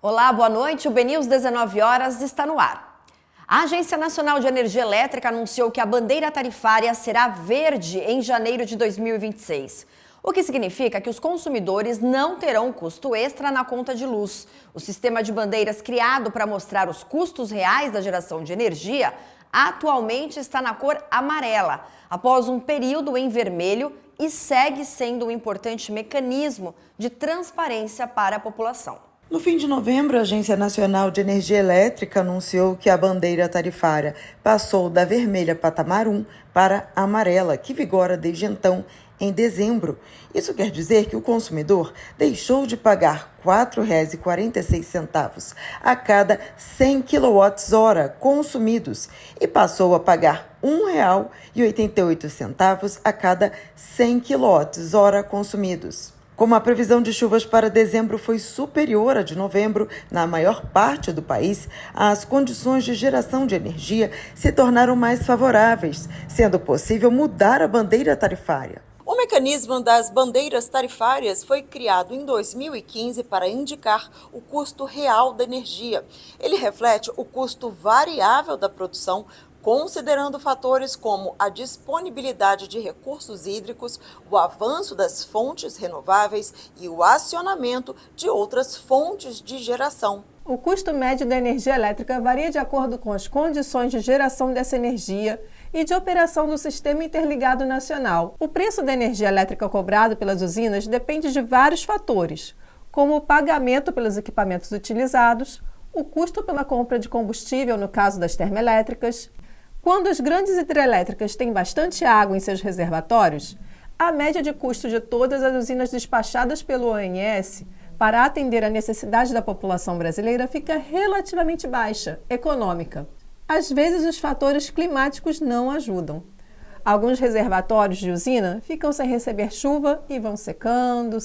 Olá, boa noite. O BNews 19 horas está no ar. A Agência Nacional de Energia Elétrica anunciou que a bandeira tarifária será verde em janeiro de 2026. O que significa que os consumidores não terão custo extra na conta de luz. O sistema de bandeiras criado para mostrar os custos reais da geração de energia atualmente está na cor amarela, após um período em vermelho, e segue sendo um importante mecanismo de transparência para a população. No fim de novembro, a Agência Nacional de Energia Elétrica anunciou que a bandeira tarifária passou da vermelha patamar 1 para a amarela, que vigora desde então, em dezembro. Isso quer dizer que o consumidor deixou de pagar R$ 4,46 a cada 100 kWh consumidos e passou a pagar R$ 1,88 a cada 100 kWh consumidos. Como a previsão de chuvas para dezembro foi superior à de novembro na maior parte do país, as condições de geração de energia se tornaram mais favoráveis, sendo possível mudar a bandeira tarifária. O mecanismo das bandeiras tarifárias foi criado em 2015 para indicar o custo real da energia. Ele reflete o custo variável da produção, considerando fatores como a disponibilidade de recursos hídricos, o avanço das fontes renováveis e o acionamento de outras fontes de geração. O custo médio da energia elétrica varia de acordo com as condições de geração dessa energia e de operação do Sistema Interligado Nacional. O preço da energia elétrica cobrado pelas usinas depende de vários fatores, como o pagamento pelos equipamentos utilizados, o custo pela compra de combustível no caso das termoelétricas. Quando as grandes hidrelétricas têm bastante água em seus reservatórios, a média de custo de todas as usinas despachadas pelo ONS para atender a necessidade da população brasileira fica relativamente baixa, econômica. Às vezes, os fatores climáticos não ajudam. Alguns reservatórios de usina ficam sem receber chuva e vão secando.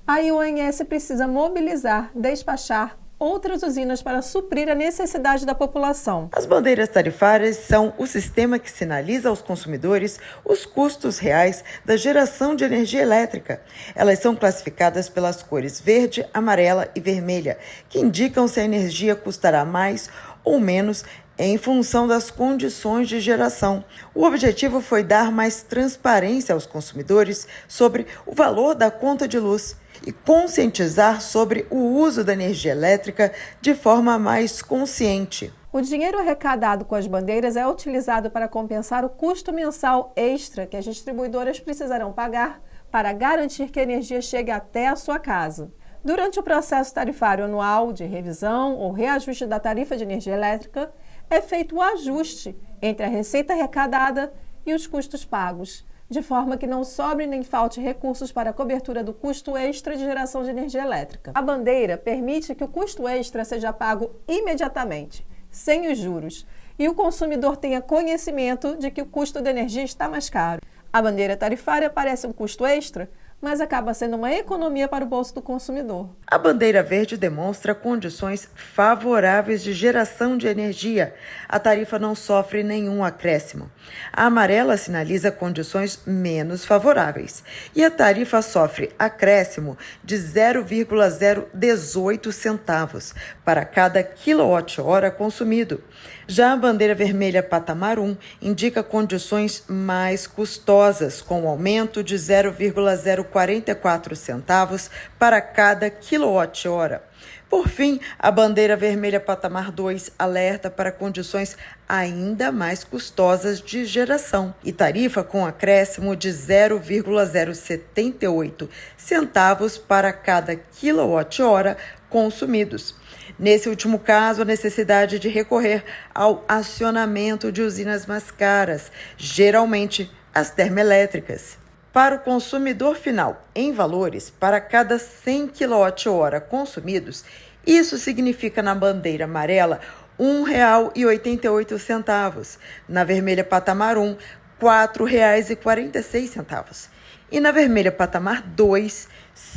Aí o ONS precisa mobilizar, despachar outras usinas para suprir a necessidade da população. As bandeiras tarifárias são o sistema que sinaliza aos consumidores os custos reais da geração de energia elétrica. Elas são classificadas pelas cores verde, amarela e vermelha, que indicam se a energia custará mais ou menos em função das condições de geração. O objetivo foi dar mais transparência aos consumidores sobre o valor da conta de luz e conscientizar sobre o uso da energia elétrica de forma mais consciente. O dinheiro arrecadado com as bandeiras é utilizado para compensar o custo mensal extra que as distribuidoras precisarão pagar para garantir que a energia chegue até a sua casa. Durante o processo tarifário anual de revisão ou reajuste da tarifa de energia elétrica, é feito o ajuste entre a receita arrecadada e os custos pagos, de forma que não sobre nem falte recursos para a cobertura do custo extra de geração de energia elétrica. A bandeira permite que o custo extra seja pago imediatamente, sem os juros, e o consumidor tenha conhecimento de que o custo da energia está mais caro. A bandeira tarifária parece um custo extra, mas acaba sendo uma economia para o bolso do consumidor. A bandeira verde demonstra condições favoráveis de geração de energia. A tarifa não sofre nenhum acréscimo. A amarela sinaliza condições menos favoráveis. E a tarifa sofre acréscimo de 0,018 centavos para cada quilowatt-hora consumido. Já a bandeira vermelha patamar 1 indica condições mais custosas, com aumento de 0,044 centavos para cada quilowatt-hora. Por fim, a bandeira vermelha patamar 2 alerta para condições ainda mais custosas de geração e tarifa com acréscimo de 0,078 centavos para cada quilowatt-hora consumidos. Nesse último caso, a necessidade de recorrer ao acionamento de usinas mais caras, geralmente as termoelétricas. Para o consumidor final, em valores, para cada 100 kWh consumidos, isso significa na bandeira amarela R$ 1,88, na vermelha patamar 1, R$ 4,46 e na vermelha patamar 2,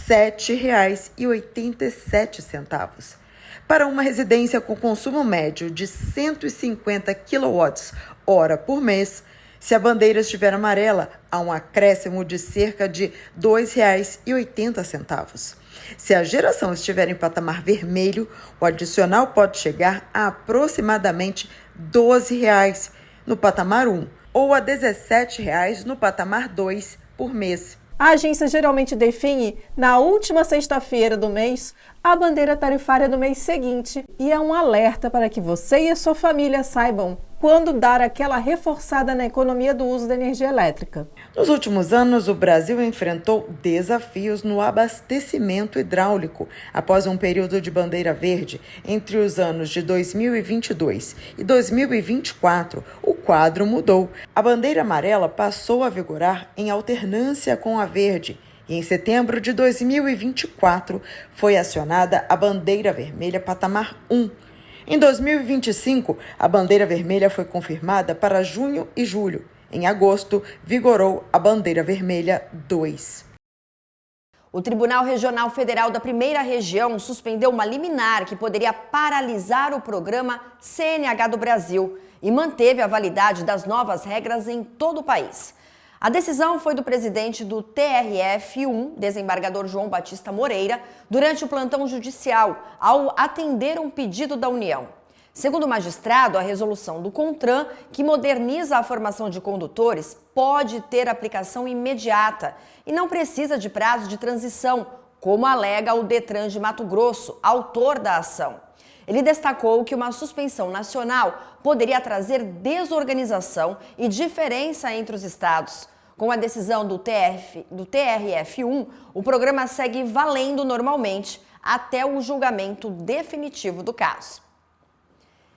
R$ 7,87. Para uma residência com consumo médio de 150 kWh por mês, Se a bandeira estiver amarela, há um acréscimo de cerca de R$ 2,80. Se a geração estiver em patamar vermelho, o adicional pode chegar a aproximadamente R$ 12 no patamar 1 ou a R$ 17 no patamar 2 por mês. A agência geralmente define, na última sexta-feira do mês, a bandeira tarifária do mês seguinte e é um alerta para que você e a sua família saibam quando dar aquela reforçada na economia do uso da energia elétrica. Nos últimos anos, o Brasil enfrentou desafios no abastecimento hidráulico. Após um período de bandeira verde, entre os anos de 2022 e 2024, o quadro mudou. A bandeira amarela passou a vigorar em alternância com a verde. E em setembro de 2024, foi acionada a bandeira vermelha patamar 1. Em 2025, a bandeira vermelha foi confirmada para junho e julho. Em agosto, vigorou a bandeira vermelha 2. O Tribunal Regional Federal da Primeira Região suspendeu uma liminar que poderia paralisar o programa CNH do Brasil e manteve a validade das novas regras em todo o país. A decisão foi do presidente do TRF-1, desembargador João Batista Moreira, durante o plantão judicial, ao atender um pedido da União. Segundo o magistrado, a resolução do CONTRAN, que moderniza a formação de condutores, pode ter aplicação imediata e não precisa de prazo de transição, como alega o Detran de Mato Grosso, autor da ação. Ele destacou que uma suspensão nacional poderia trazer desorganização e diferença entre os estados. Com a decisão do TRF-1, o programa segue valendo normalmente até o julgamento definitivo do caso.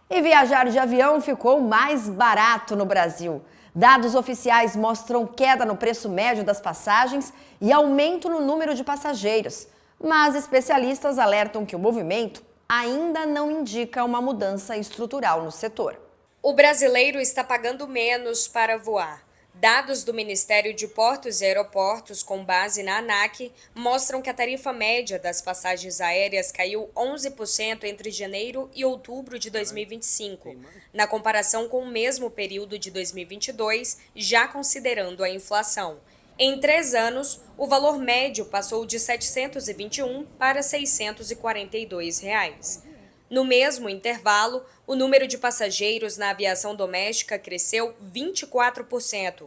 E viajar de avião ficou mais barato no Brasil. Dados oficiais mostram queda no preço médio das passagens e aumento no número de passageiros. Mas especialistas alertam que o movimento ainda não indica uma mudança estrutural no setor. O brasileiro está pagando menos para voar. Dados do Ministério de Portos e Aeroportos, com base na ANAC, mostram que a tarifa média das passagens aéreas caiu 11% entre janeiro e outubro de 2025, na comparação com o mesmo período de 2022, já considerando a inflação. Em 3 anos, o valor médio passou de R$ 721 para R$ 642. No mesmo intervalo, o número de passageiros na aviação doméstica cresceu 24%.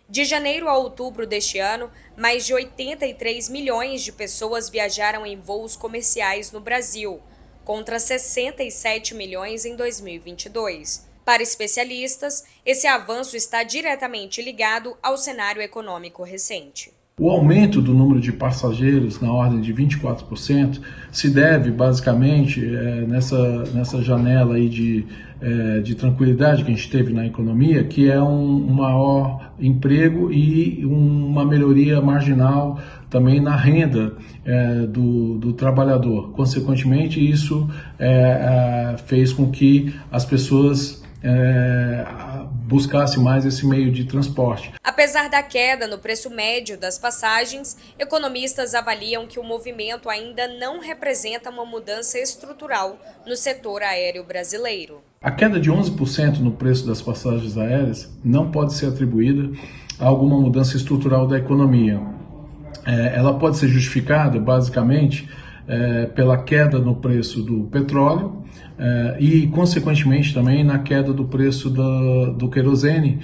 De janeiro a outubro deste ano, mais de 83 milhões de pessoas viajaram em voos comerciais no Brasil, contra 67 milhões em 2022. Para especialistas, esse avanço está diretamente ligado ao cenário econômico recente. O aumento do número de passageiros na ordem de 24% se deve basicamente nessa janela aí de tranquilidade que a gente teve na economia, que é um maior emprego e uma melhoria marginal também na renda do trabalhador. Consequentemente, isso fez com que as pessoas buscasse mais esse meio de transporte. Apesar da queda no preço médio das passagens, economistas avaliam que o movimento ainda não representa uma mudança estrutural no setor aéreo brasileiro. A queda de 11% no preço das passagens aéreas não pode ser atribuída a alguma mudança estrutural da economia. Ela pode ser justificada, basicamente, pela queda no preço do petróleo e, consequentemente, também na queda do preço do querosene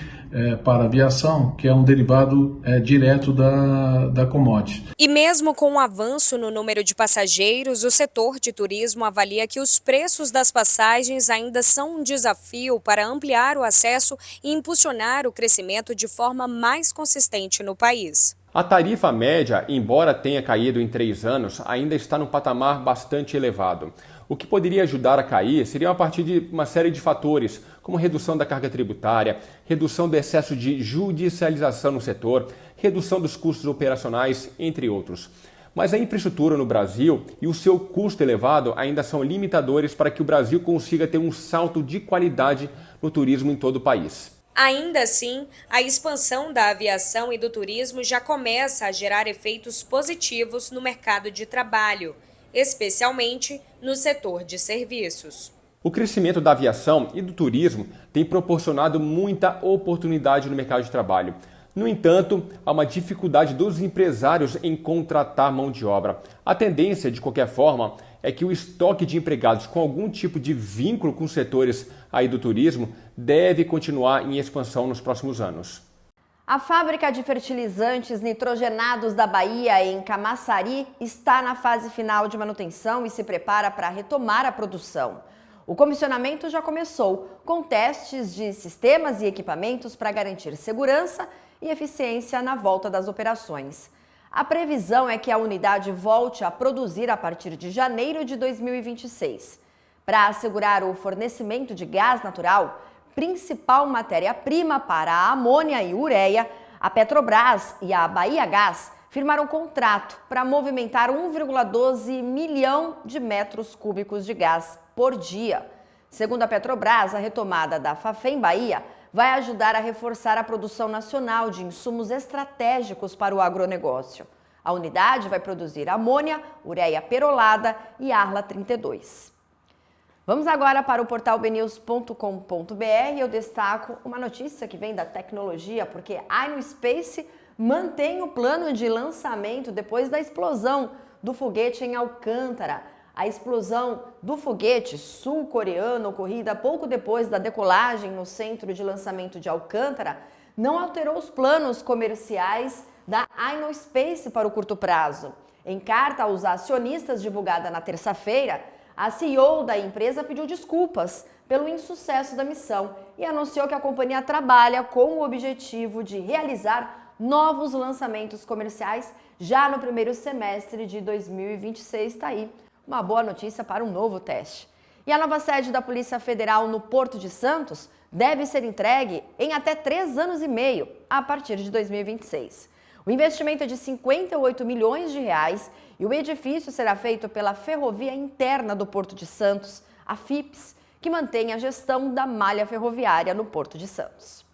para a aviação, que é um derivado direto da commodity. E mesmo com o avanço no número de passageiros, o setor de turismo avalia que os preços das passagens ainda são um desafio para ampliar o acesso e impulsionar o crescimento de forma mais consistente no país. A tarifa média, embora tenha caído em 3 anos, ainda está num patamar bastante elevado. O que poderia ajudar a cair seria a partir de uma série de fatores, como redução da carga tributária, redução do excesso de judicialização no setor, redução dos custos operacionais, entre outros. Mas a infraestrutura no Brasil e o seu custo elevado ainda são limitadores para que o Brasil consiga ter um salto de qualidade no turismo em todo o país. Ainda assim, a expansão da aviação e do turismo já começa a gerar efeitos positivos no mercado de trabalho, especialmente no setor de serviços. O crescimento da aviação e do turismo tem proporcionado muita oportunidade no mercado de trabalho. No entanto, há uma dificuldade dos empresários em contratar mão de obra. A tendência, de qualquer forma, é que o estoque de empregados com algum tipo de vínculo com os setores aí do turismo deve continuar em expansão nos próximos anos. A fábrica de fertilizantes nitrogenados da Bahia, em Camaçari, está na fase final de manutenção e se prepara para retomar a produção. O comissionamento já começou, com testes de sistemas e equipamentos para garantir segurança e eficiência na volta das operações. A previsão é que a unidade volte a produzir a partir de janeiro de 2026. Para assegurar o fornecimento de gás natural, principal matéria-prima para a amônia e ureia, a Petrobras e a Bahia Gás firmaram um contrato para movimentar 1,12 milhão de metros cúbicos de gás por dia. Segundo a Petrobras, a retomada da Fafem Bahia vai ajudar a reforçar a produção nacional de insumos estratégicos para o agronegócio. A unidade vai produzir amônia, ureia perolada e Arla 32. Vamos agora para o portal bnews.com.br. Eu destaco uma notícia que vem da tecnologia, porque a iNoSpace mantém o plano de lançamento depois da explosão do foguete em Alcântara. A explosão do foguete sul-coreano, ocorrida pouco depois da decolagem no centro de lançamento de Alcântara, não alterou os planos comerciais da iNoSpace para o curto prazo. Em carta aos acionistas divulgada na terça-feira, a CEO da empresa pediu desculpas pelo insucesso da missão e anunciou que a companhia trabalha com o objetivo de realizar novos lançamentos comerciais já no primeiro semestre de 2026. Está aí uma boa notícia para um novo teste. E a nova sede da Polícia Federal no Porto de Santos deve ser entregue em até 3 anos e meio, a partir de 2026. O investimento é de 58 milhões de reais e o edifício será feito pela Ferrovia Interna do Porto de Santos, a FIPS, que mantém a gestão da malha ferroviária no Porto de Santos.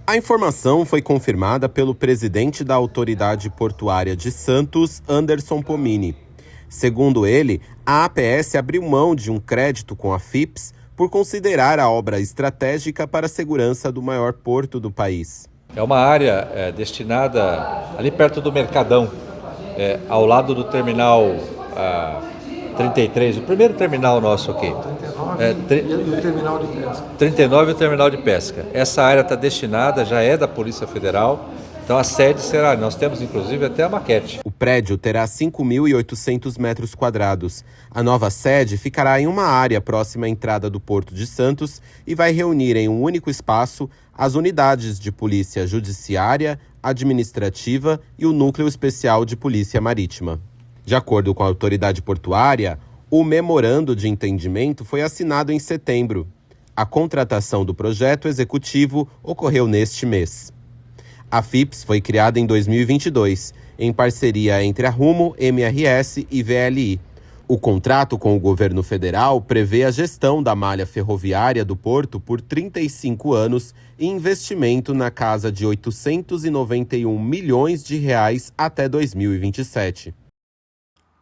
A informação foi confirmada pelo presidente da Autoridade Portuária de Santos, Anderson Pomini. Segundo ele, a APS abriu mão de um crédito com a FIPS por considerar a obra estratégica para a segurança do maior porto do país. É uma área destinada ali perto do Mercadão, ao lado do terminal 33, o primeiro terminal nosso aqui. 39 e o terminal de pesca. 39 e o terminal de pesca. Essa área está destinada, já é da Polícia Federal. Então a sede será, nós temos inclusive até a maquete. O prédio terá 5.800 metros quadrados. A nova sede ficará em uma área próxima à entrada do Porto de Santos e vai reunir em um único espaço as unidades de polícia judiciária, administrativa e o núcleo especial de polícia marítima. De acordo com a autoridade portuária, o memorando de entendimento foi assinado em setembro. A contratação do projeto executivo ocorreu neste mês. A FIPS foi criada em 2022, em parceria entre a Rumo, MRS e VLI. O contrato com o governo federal prevê a gestão da malha ferroviária do porto por 35 anos e investimento na casa de 891 milhões de reais até 2027.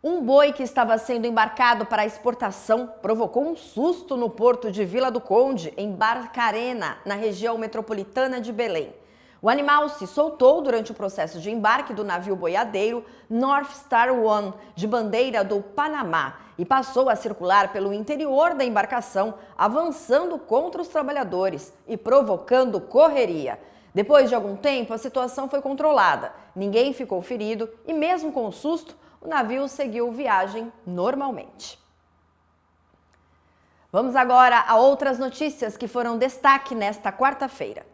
Um boi que estava sendo embarcado para exportação provocou um susto no porto de Vila do Conde, em Barcarena, na região metropolitana de Belém. O animal se soltou durante o processo de embarque do navio boiadeiro North Star One, de bandeira do Panamá, e passou a circular pelo interior da embarcação, avançando contra os trabalhadores e provocando correria. Depois de algum tempo, a situação foi controlada. Ninguém ficou ferido e, mesmo com o susto, o navio seguiu viagem normalmente. Vamos agora a outras notícias que foram destaque nesta quarta-feira.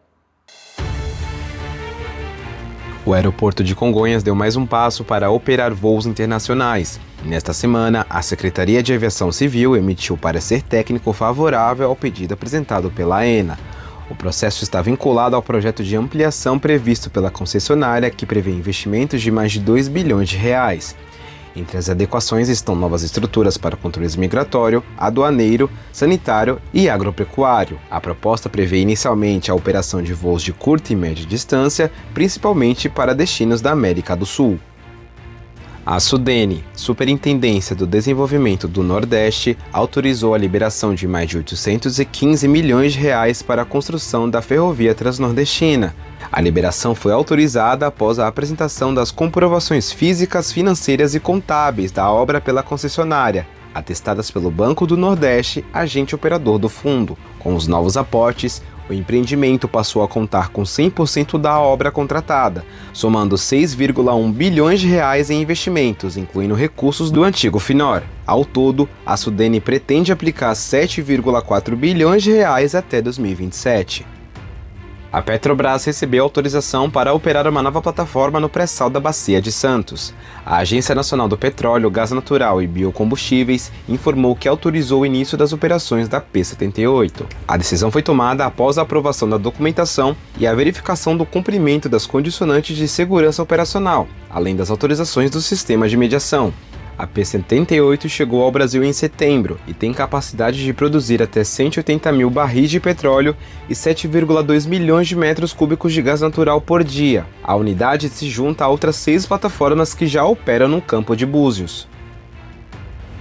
O aeroporto de Congonhas deu mais um passo para operar voos internacionais. Nesta semana, a Secretaria de Aviação Civil emitiu parecer técnico favorável ao pedido apresentado pela AENA. O processo está vinculado ao projeto de ampliação previsto pela concessionária, que prevê investimentos de mais de 2 bilhões de reais. Entre as adequações estão novas estruturas para controles migratório, aduaneiro, sanitário e agropecuário. A proposta prevê inicialmente a operação de voos de curta e média distância, principalmente para destinos da América do Sul. A SUDENE, Superintendência do Desenvolvimento do Nordeste, autorizou a liberação de mais de 815 milhões de reais para a construção da ferrovia transnordestina. A liberação foi autorizada após a apresentação das comprovações físicas, financeiras e contábeis da obra pela concessionária, atestadas pelo Banco do Nordeste, agente operador do fundo. Com os novos aportes, o empreendimento passou a contar com 100% da obra contratada, somando 6,1 bilhões de reais em investimentos, incluindo recursos do antigo Finor. Ao todo, a SUDENE pretende aplicar 7,4 bilhões de reais até 2027. A Petrobras recebeu autorização para operar uma nova plataforma no pré-sal da Bacia de Santos. A Agência Nacional do Petróleo, Gás Natural e Biocombustíveis informou que autorizou o início das operações da P-78. A decisão foi tomada após a aprovação da documentação e a verificação do cumprimento das condicionantes de segurança operacional, além das autorizações do sistema de mediação. A P-78 chegou ao Brasil em setembro e tem capacidade de produzir até 180 mil barris de petróleo e 7,2 milhões de metros cúbicos de gás natural por dia. A unidade se junta a outras 6 plataformas que já operam no campo de Búzios.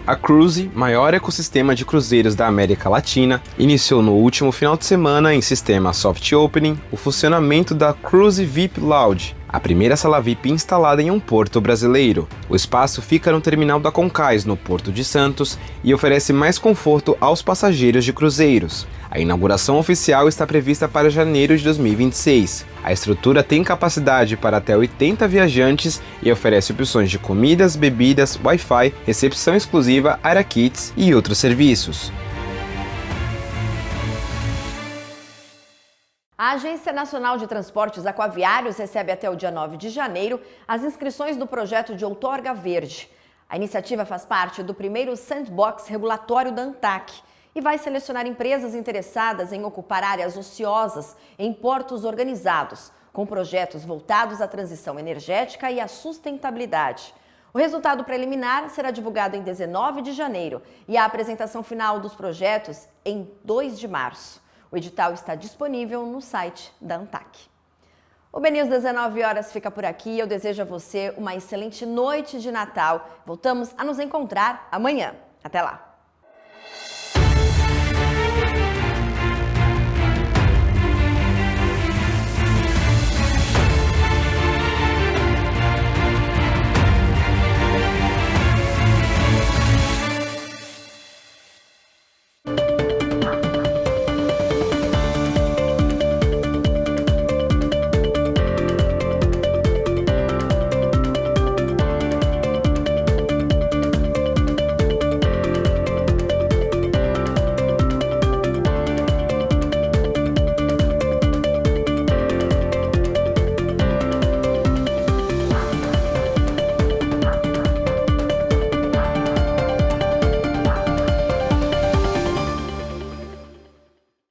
A Cruise, maior ecossistema de cruzeiros da América Latina, iniciou no último final de semana, em sistema soft opening, o funcionamento da Cruise VIP Lounge, a primeira sala VIP instalada em um porto brasileiro. O espaço fica no terminal da Concais, no Porto de Santos, e oferece mais conforto aos passageiros de cruzeiros. A inauguração oficial está prevista para janeiro de 2026. A estrutura tem capacidade para até 80 viajantes e oferece opções de comidas, bebidas, Wi-Fi, recepção exclusiva, AiraKits e outros serviços. A Agência Nacional de Transportes Aquaviários recebe até o dia 9 de janeiro as inscrições do projeto de Outorga Verde. A iniciativa faz parte do primeiro sandbox regulatório da ANTAQ e vai selecionar empresas interessadas em ocupar áreas ociosas em portos organizados, com projetos voltados à transição energética e à sustentabilidade. O resultado preliminar será divulgado em 19 de janeiro e a apresentação final dos projetos em 2 de março. O edital está disponível no site da ANTAQ. O BNews 19 horas fica por aqui. Eu desejo a você uma excelente noite de Natal. Voltamos a nos encontrar amanhã. Até lá!